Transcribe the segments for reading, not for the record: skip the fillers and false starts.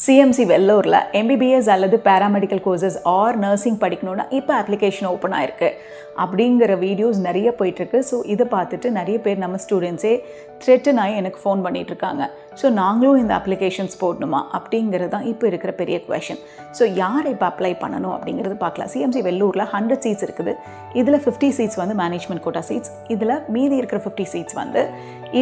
CMC வெள்ளூரில் MBBS அல்லது paramedical courses R nursing படிக்கணுன்னா இப்போ application open ஆயிருக்கு அப்படிங்கிற வீடியோஸ் நிறைய போயிட்டுருக்கு. ஸோ இதை பார்த்துட்டு நிறைய பேர் நம்ம ஸ்டூடெண்ட்ஸே த்ரெட்டன் ஆகி எனக்கு ஃபோன் பண்ணிகிட்ருக்காங்க. ஸோ நாங்களும் இந்த அப்ளிகேஷன்ஸ் போடணுமா அப்படிங்கிறது தான் இப்போ இருக்கிற பெரிய கொஷின். ஸோ யார் இப்போ அப்ளை பண்ணணும் அப்படிங்கிறது பார்க்கலாம். சிஎம்சி வெள்ளூரில் 100 சீட்ஸ் இருக்குது. இதில் 50 சீட்ஸ் வந்து மேனேஜ்மெண்ட் கோட்டா சீட்ஸ். இதில் மீதி இருக்கிற 50 சீட்ஸ் வந்து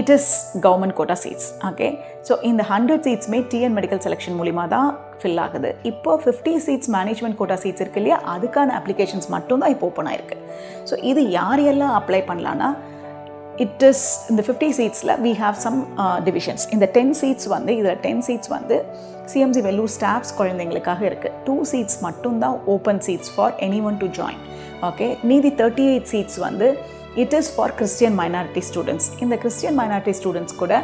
it is government quota seats. Okay, so இந்த 100 சீட்ஸுமே டிஎன் மெடிக்கல் செலெக்ஷன் மூலிமா தான் ஃபில் ஆகுது. இப்போ 50 சீட்ஸ் மேனேஜ்மெண்ட் கோட்டா சீட்ஸ் இருக்கு இல்லையா, அதுக்கான அப்ளிகேஷன்ஸ் மட்டும் தான் இப்போ ஓப்பன் ஆயிருக்கு. ஸோ இது யார் எல்லாம் அப்ளை பண்ணலான்னா, இட் இஸ் இந்த 50 சீட்ஸில் வி ஹாவ் சம் டிவிஷன்ஸ். இந்த 10 சீட்ஸ் வந்து இதில் 10 சீட்ஸ் வந்து சிஎம்சி வெள்ளூர் ஸ்டாஃப்ஸ் குழந்தைங்களுக்காக இருக்குது. 2 சீட்ஸ் மட்டும்தான் open seeds for any one to join. Okay, மீதி 38 சீட்ஸ் வந்து it is for Christian minority students. இந்த கிறிஸ்டியன் மைனாரிட்டி ஸ்டூடெண்ட்ஸ் கூட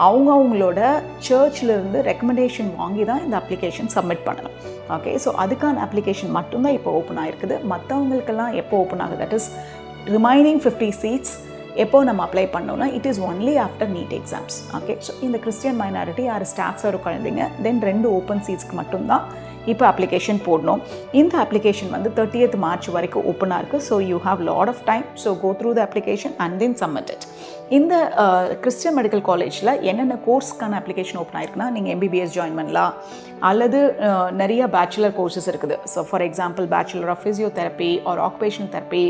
அவங்களோட சர்ச்சிலிருந்து ரெக்கமெண்டேஷன் வாங்கி தான் இந்த அப்ளிகேஷன் சப்மிட் பண்ணணும். ஓகே, ஸோ அதுக்கான அப்ளிகேஷன் மட்டும்தான் இப்போ ஓப்பன் ஆகிருக்குது. மற்றவங்களுக்கெல்லாம் எப்போ ஓப்பன் ஆகுது, தட் இஸ் ரிமைனிங் 50 சீட்ஸ் எப்போ நம்ம அப்ளை பண்ணோம்னா it is only after NEET exams. Okay, so இந்த கிறிஸ்டியன் மைனாரிட்டி யார் ஸ்டாஃப்ஸ் ஒரு குழந்தைங்க தென் 2 ஓப்பன் சீட்ஸ்க்கு மட்டும்தான் இப்போ அப்ளிகேஷன் போடணும். இந்த அப்ளிகேஷன் வந்து 30th March வரைக்கும் ஓப்பனாக இருக்குது. So you have lot of time. So go through the application and then submit it. இந்த கிறிஸ்டியன் மெடிக்கல் காலேஜில் என்னென்ன கோர்ஸ்க்கான அப்ளிகேஷன் ஓப்பன் ஆயிருக்குன்னா, நீங்கள் எம்பிபிஎஸ் ஜாயின் பண்ணலாம் அல்லது நிறைய பேச்சுலர் கோர்சஸ் இருக்குது. So for example bachelor of physiotherapy or occupational therapy,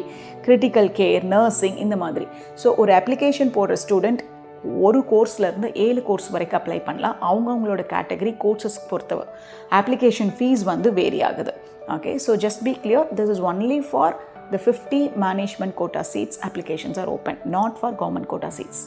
critical care, nursing, இந்த மாதிரி. ஸோ ஒரு அப்ளிகேஷன் போடுற ஸ்டூடெண்ட் ஒரு கோர்ஸ்லேருந்து 7 கோர்ஸ் வரைக்கும் அப்ளை பண்ணலாம். அவங்களோட கேட்டகரி கோர்சஸ்க்கு பொறுத்தவரை அப்ளிகேஷன் ஃபீஸ் வந்து வேரி ஆகுது. Okay, so just be clear, this is only for the 50 management quota seats. Applications are open, not for government quota seats.